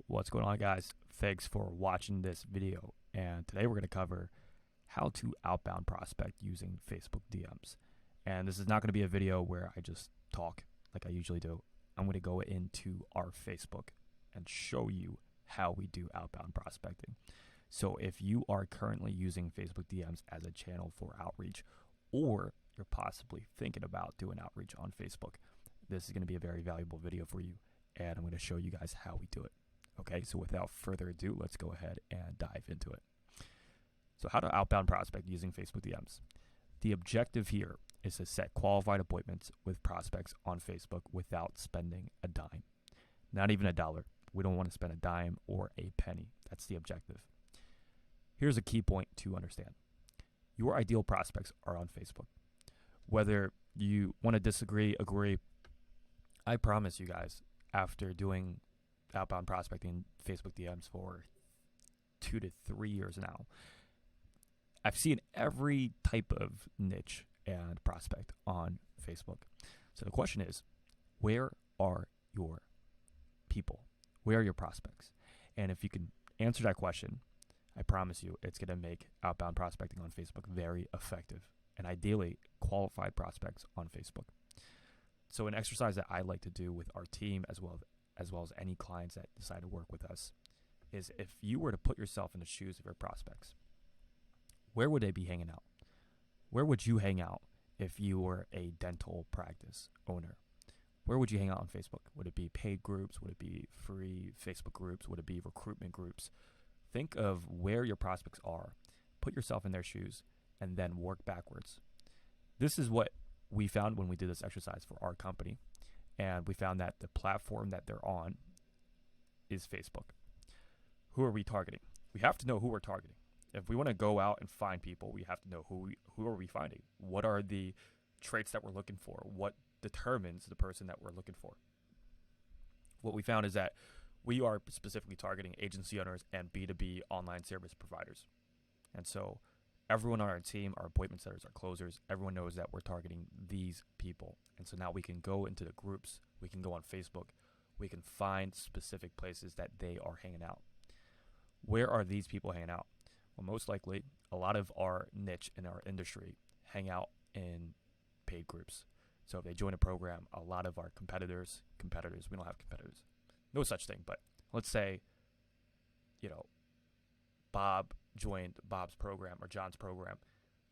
What's going on, guys? Thanks for watching this video. And today we're going to cover how to outbound prospect using Facebook DMs. And this is not going to be a video where I just talk like I usually do. I'm going to go into our Facebook and show you how we do outbound prospecting. So if you are currently using Facebook DMs as a channel for outreach, or you're possibly thinking about doing outreach on Facebook, this is going to be a very valuable video for you. And I'm going to show you guys how we do it. Okay, so without further ado, let's go ahead and dive into it. So how to outbound prospect using Facebook DMs. The objective here is to set qualified appointments with prospects on Facebook without spending a dime. Not even $1. We don't want to spend a dime or a penny. That's the objective. Here's a key point to understand. Your ideal prospects are on Facebook. Whether you want to disagree, agree, I promise you guys, after doing outbound prospecting Facebook DMs for 2 to 3 years now, I've seen every type of niche and prospect on Facebook. So the question is, where are your people? Where are your prospects? And if you can answer that question, I promise you it's going to make outbound prospecting on Facebook very effective, and ideally qualified prospects on Facebook. So an exercise that I like to do with our team as well as any clients that decide to work with us is, if you were to put yourself in the shoes of your prospects, where would they be hanging out? Where would you hang out if you were a dental practice owner? Where would you hang out on Facebook? Would it be paid groups? Would it be free Facebook groups? Would it be recruitment groups? Think of where your prospects are, put yourself in their shoes, and then work backwards. This is what we found when we did this exercise for our company. And we found that the platform that they're on is Facebook. Who are we targeting? We have to know who we're targeting. If we want to go out and find people, we have to know who are we finding? What are the traits that we're looking for? What determines the person that we're looking for? What we found is that we are specifically targeting agency owners and B2B online service providers. And so everyone on our team, our appointment setters, our closers, everyone knows that we're targeting these people. And so now we can go into the groups, we can go on Facebook, we can find specific places that they are hanging out. Where are these people hanging out? Well, most likely, a lot of our niche in our industry hang out in paid groups. So if they join a program, a lot of our competitors, we don't have competitors, no such thing, but let's say, Bob joined Bob's program or John's program.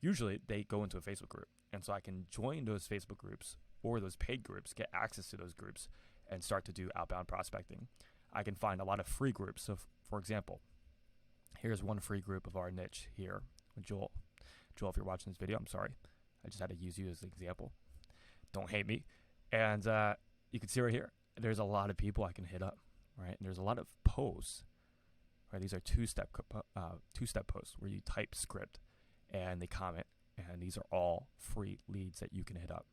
Usually they go into a Facebook group. And so I can join those Facebook groups or those paid groups, get access to those groups, and start to do outbound prospecting. I can find a lot of free groups. So for example, here's one free group of our niche here with Joel. Joel, if you're watching this video, I'm sorry. I just had to use you as an example. Don't hate me. And you can see right here, there's a lot of people I can hit up, right? And there's a lot of posts, right? These are two-step posts where you type script and they comment, and these are all free leads that you can hit up.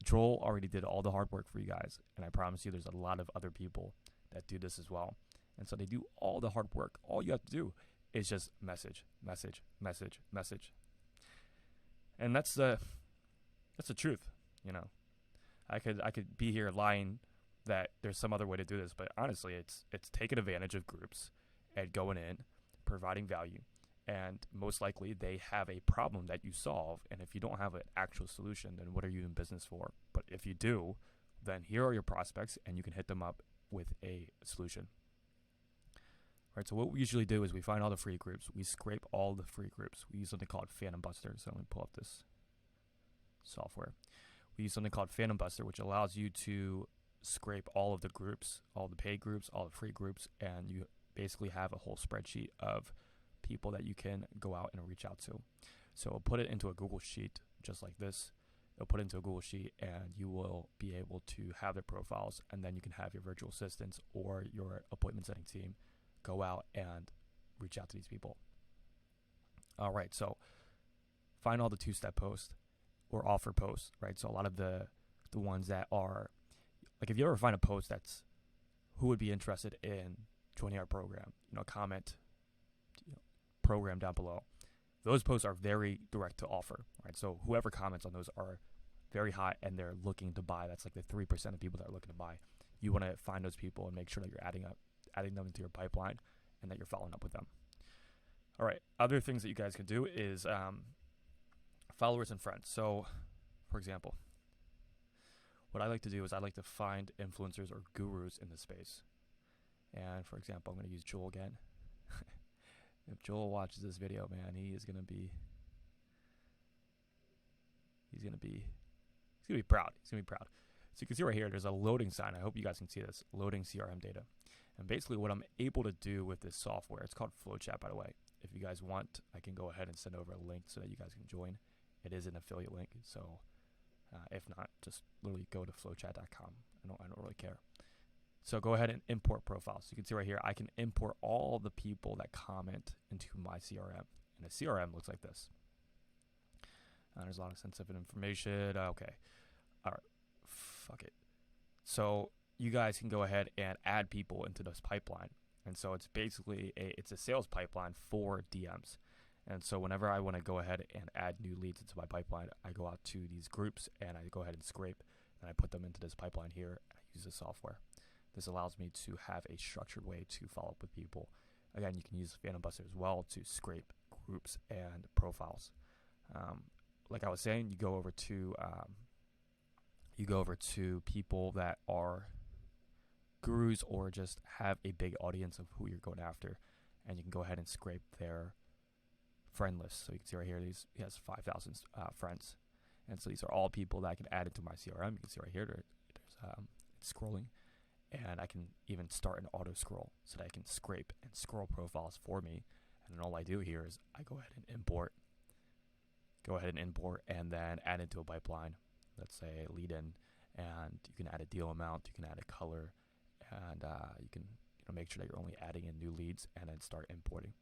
Joel already did all the hard work for you guys, and I promise you there's a lot of other people that do this as well. And so they do all the hard work. All you have to do is just message. And that's the truth, I could be here lying that there's some other way to do this, but honestly, it's taking advantage of groups and going in, providing value. And most likely they have a problem that you solve. And if you don't have an actual solution, then what are you in business for? But if you do, then here are your prospects and you can hit them up with a solution. All right, so what we usually do is we find all the free groups. We scrape all the free groups. We use something called Phantom Buster. So let me pull up this software. We use something called Phantom Buster, which allows you to scrape all of the groups, all the paid groups, all the free groups, and you basically have a whole spreadsheet of people that you can go out and reach out to. So we'll put it into a Google Sheet just like this. It'll put it into a Google Sheet, and you will be able to have their profiles, and then you can have your virtual assistants or your appointment setting team go out and reach out to these people. All right, so find all the two-step posts or offer posts, right? So a lot of the ones that are, like, if you ever find a post that's who would be interested in joining our program, comment program down below. Those posts are very direct to offer, right? So whoever comments on those are very high and they're looking to buy. That's like the 3% of people that are looking to buy. You want to find those people and make sure that you're adding them into your pipeline, and that you're following up with them. All right, other things that you guys can do is followers and friends. So, for example, what I like to do is I like to find influencers or gurus in the space. And for example, I'm going to use Joel again. If Joel watches this video, man, he's going to be proud. He's going to be proud. So you can see right here, there's a loading sign. I hope you guys can see this, loading CRM data. And basically what I'm able to do with this software, it's called Flowchat, by the way. If you guys want, I can go ahead and send over a link so that you guys can join. It is an affiliate link, so if not, just literally go to flowchat.com. I don't really care. So go ahead and import profiles. So you can see right here, I can import all the people that comment into my CRM. And a CRM looks like this. There's a lot of sensitive information. Okay. All right. Fuck it. So you guys can go ahead and add people into this pipeline. And so it's basically it's a sales pipeline for DMs. And so whenever I want to go ahead and add new leads into my pipeline, I go out to these groups and I go ahead and scrape and I put them into this pipeline here. And I use this software. This allows me to have a structured way to follow up with people. Again, you can use Phantom Buster as well to scrape groups and profiles. Like I was saying, you go over to people that are gurus or just have a big audience of who you're going after, and you can go ahead and scrape their friend list. So you can see right here, he has 5,000 friends, and so these are all people that I can add into my CRM. You can see right here, there's it's scrolling, and I can even start an auto scroll so that I can scrape and scroll profiles for me. And then all I do here is I go ahead and import, and then add into a pipeline. Let's say lead in, and you can add a deal amount, you can add a color, and you can make sure that you're only adding in new leads, and then start importing.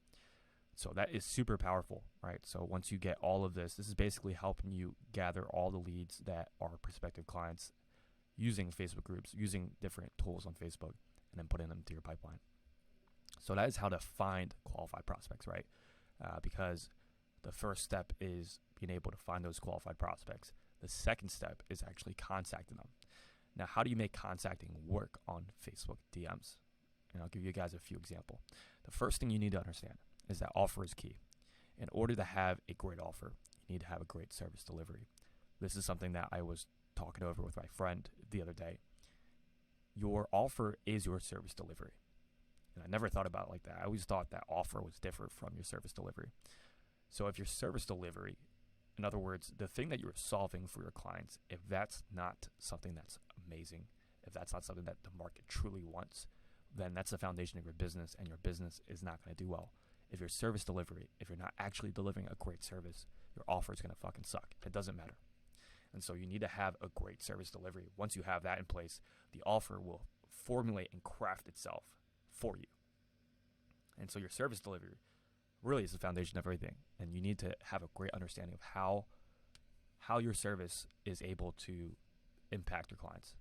So that is super powerful, right? So once you get all of this, this is basically helping you gather all the leads that are prospective clients using Facebook groups, using different tools on Facebook, and then putting them into your pipeline. So that is how to find qualified prospects, right? Because the first step is being able to find those qualified prospects. The second step is actually contacting them. Now, how do you make contacting work on Facebook DMs? And I'll give you guys a few examples. The first thing you need to understand is that offer is key. In order to have a great offer, you need to have a great service delivery. This is something that I was talking over with my friend the other day. Your offer is your service delivery. And I never thought about it like that. I always thought that offer was different from your service delivery. So if your service delivery, in other words, the thing that you're solving for your clients, if that's not something that's amazing, if that's not something that the market truly wants, then that's the foundation of your business, and your business is not going to do well. If your service delivery, if you're not actually delivering a great service, your offer is going to fucking suck. It doesn't matter. And so you need to have a great service delivery. Once you have that in place, the offer will formulate and craft itself for you. And so your service delivery really is the foundation of everything. And you need to have a great understanding of how your service is able to impact your clients.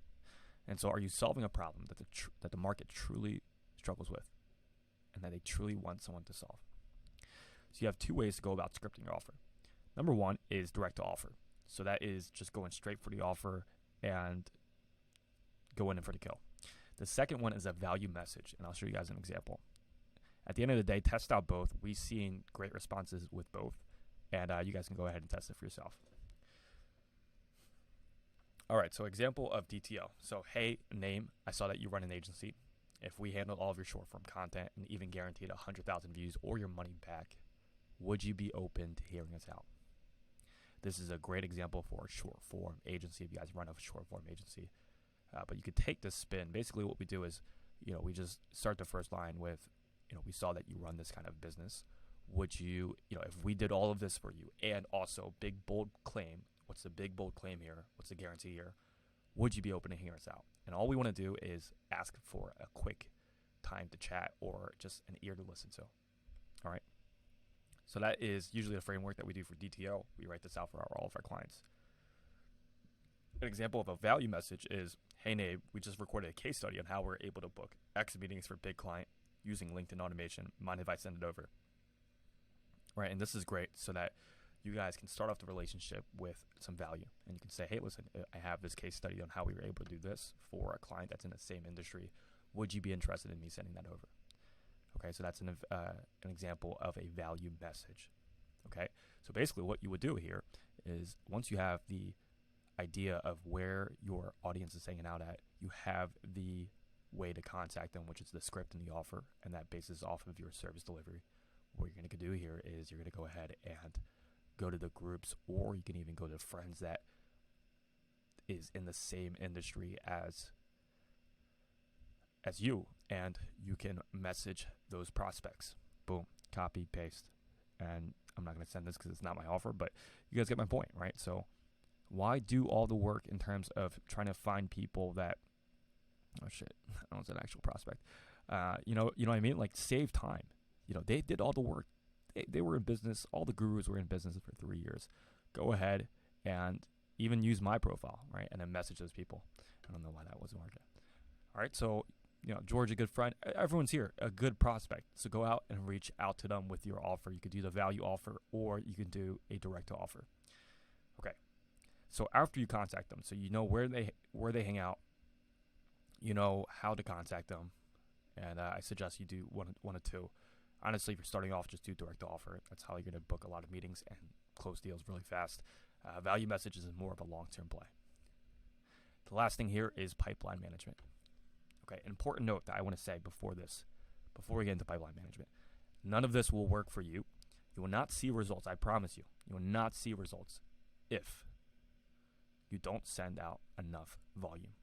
And so are you solving a problem that the market truly struggles with and that they truly want someone to solve? So you have two ways to go about scripting your offer. Number one is direct to offer. So that is just going straight for the offer and going in for the kill. The second one is a value message, and I'll show you guys an example. At the end of the day, test out both. We've seen great responses with both, and you guys can go ahead and test it for yourself. All right, so example of DTO. So, hey, name, I saw that you run an agency. If we handle all of your short form content and even guaranteed 100,000 views or your money back, would you be open to hearing us out? This is a great example for a short form agency if you guys run a short form agency. But you could take this spin. Basically what we do is, we just start the first line with, we saw that you run this kind of business. Would you, if we did all of this for you, and also big, bold claim, what's the big, bold claim here? What's the guarantee here? Would you be open to hearing us out? And all we want to do is ask for a quick time to chat or just an ear to listen to. All right. So that is usually the framework that we do for DTO. We write this out for all of our clients. An example of a value message is, hey, Nabe, we just recorded a case study on how we're able to book X meetings for big client using LinkedIn automation. Mind if I send it over? Right, and this is great so that you guys can start off the relationship with some value. And you can say, hey, listen, I have this case study on how we were able to do this for a client that's in the same industry. would you be interested in me sending that over? Okay, so that's an example of a value message. Okay, so basically what you would do here is once you have the idea of where your audience is hanging out at, you have the way to contact them, which is the script and the offer, and that bases off of your service delivery. What you're going to do here is you're going to go ahead and go to the groups, or you can even go to friends that is in the same industry as you, and you can message those prospects. Boom, copy, paste. And I'm not going to send this because it's not my offer, but you guys get my point, right? So why do all the work in terms of trying to find people that, oh shit, that was an actual prospect. You know what I mean? Like, save time. You know, they did all the work. They were in business. All the gurus were in business for 3 years. Go ahead and even use my profile, right? And then message those people. I don't know why that wasn't working. All right, so, you know, George, a good friend. Everyone's here, a good prospect. So go out and reach out to them with your offer. You could do the value offer, or you can do a direct offer. Okay, so after you contact them, so you know where they hang out, you know how to contact them, and I suggest you do one of two. Honestly, if you're starting off, just do direct offer. That's how you're going to book a lot of meetings and close deals really fast. Value messages is more of a long-term play. The last thing here is pipeline management. Okay, an important note that I want to say before we get into pipeline management. None of this will work for you. You will not see results, I promise you. You will not see results if you don't send out enough volume.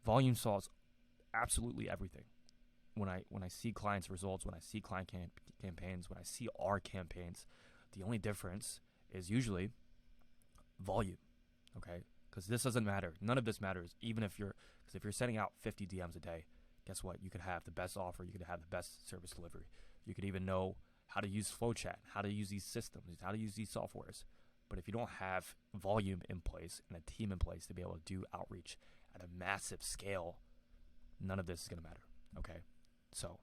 Volume solves absolutely everything. When I see clients' results, when I see client campaigns, when I see our campaigns, the only difference is usually volume, okay? Because this doesn't matter. None of this matters, even if you're sending out 50 DMs a day, guess what? You could have the best offer. You could have the best service delivery. You could even know how to use FlowChat, how to use these systems, how to use these softwares. But if you don't have volume in place and a team in place to be able to do outreach at a massive scale, none of this is going to matter, okay? So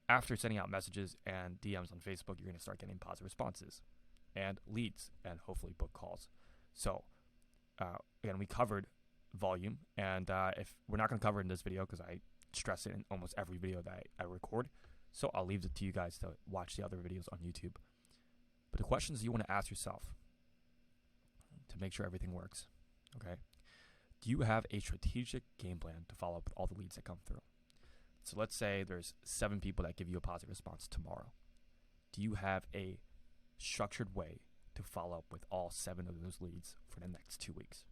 after sending out messages and DMs on Facebook, you're going to start getting positive responses and leads and hopefully book calls. So again, we covered volume, and if we're not going to cover it in this video because I stress it in almost every video that I record, so I'll leave it to you guys to watch the other videos on YouTube. But the questions you want to ask yourself to make sure everything works, okay? Do you have a strategic game plan to follow up with all the leads that come through? So let's say there's 7 people that give you a positive response tomorrow. Do you have a structured way to follow up with all 7 of those leads for the next 2 weeks?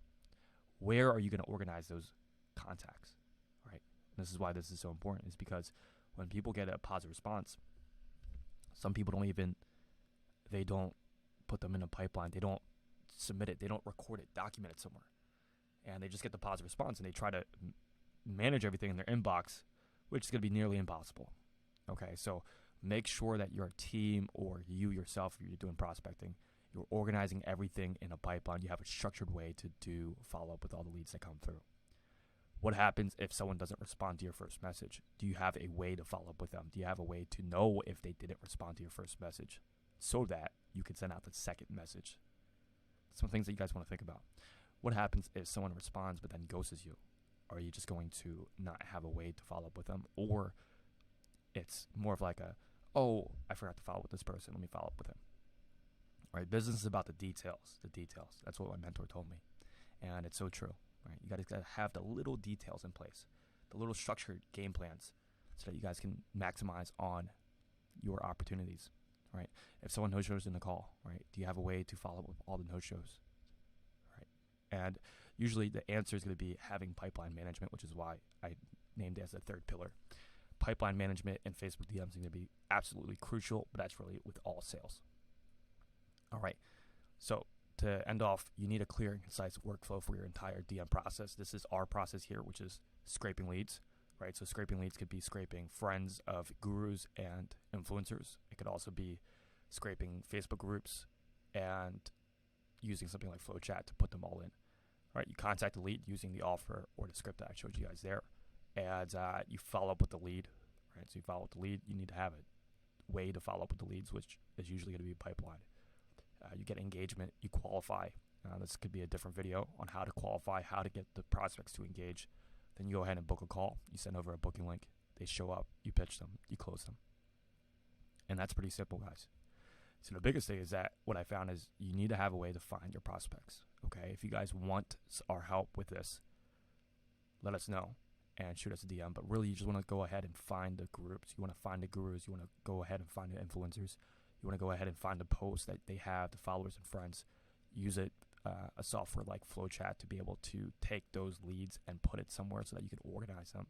Where are you going to organize those contacts, right? And this is why this is so important, is because when people get a positive response, some people they don't put them in a pipeline. They don't submit it. They don't record it, document it somewhere. And they just get the positive response, and they try to manage everything in their inbox, which is going to be nearly impossible. Okay, so make sure that your team or you yourself, if you're doing prospecting, you're organizing everything in a pipeline. You have a structured way to do follow-up with all the leads that come through. What happens if someone doesn't respond to your first message? Do you have a way to follow up with them? Do you have a way to know if they didn't respond to your first message so that you can send out the second message? Some things that you guys want to think about. What happens if someone responds but then ghosts you? Are you just going to not have a way to follow up with them? Or it's more of like oh, I forgot to follow up with this person. Let me follow up with him. Right? Business is about the details. That's what my mentor told me. And it's so true. Right? You guys got to have the little details in place, the little structured game plans, so that you guys can maximize on your opportunities. Right? If someone no-shows in the call, right? Do you have a way to follow up with all the no-shows? Right? And usually the answer is going to be having pipeline management, which is why I named it as the third pillar. Pipeline management and Facebook DMs are going to be absolutely crucial, but that's really with all sales. All right. So to end off, you need a clear and concise workflow for your entire DM process. This is our process here, which is scraping leads, right? So scraping leads could be scraping friends of gurus and influencers. It could also be scraping Facebook groups and using something like FlowChat to put them all in. Right, you contact the lead using the offer or the script that I showed you guys there, and you follow up with the lead. Right, so you follow up with the lead. You need to have a way to follow up with the leads, which is usually going to be a pipeline. You get engagement. You qualify. This could be a different video on how to qualify, how to get the prospects to engage. Then you go ahead and book a call. You send over a booking link. They show up. You pitch them. You close them. And that's pretty simple, guys. So the biggest thing is that what I found is you need to have a way to find your prospects. Okay, if you guys want our help with this, let us know and shoot us a DM. But really, you just want to go ahead and find the groups. You want to find the gurus. You want to go ahead and find the influencers. You want to go ahead and find the posts that they have, the followers and friends. Use it, a software like FlowChat, to be able to take those leads and put it somewhere so that you can organize them,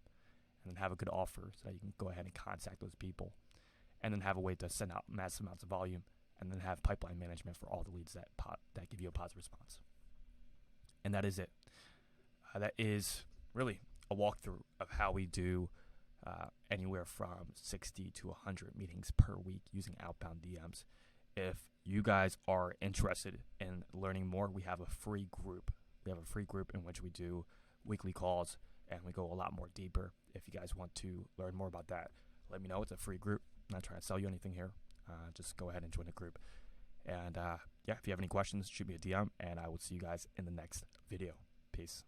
and then have a good offer so that you can go ahead and contact those people, and then have a way to send out massive amounts of volume, and then have pipeline management for all the leads that give you a positive response. And that is it. That is really a walkthrough of how we do anywhere from 60 to 100 meetings per week using outbound DMs. If you guys are interested in learning more, we have a free group. We have a free group in which we do weekly calls, and we go a lot more deeper. If you guys want to learn more about that, let me know. It's a free group. I'm not trying to sell you anything here. Just go ahead and join the group. And yeah, if you have any questions, shoot me a DM, and I will see you guys in the next video. Peace.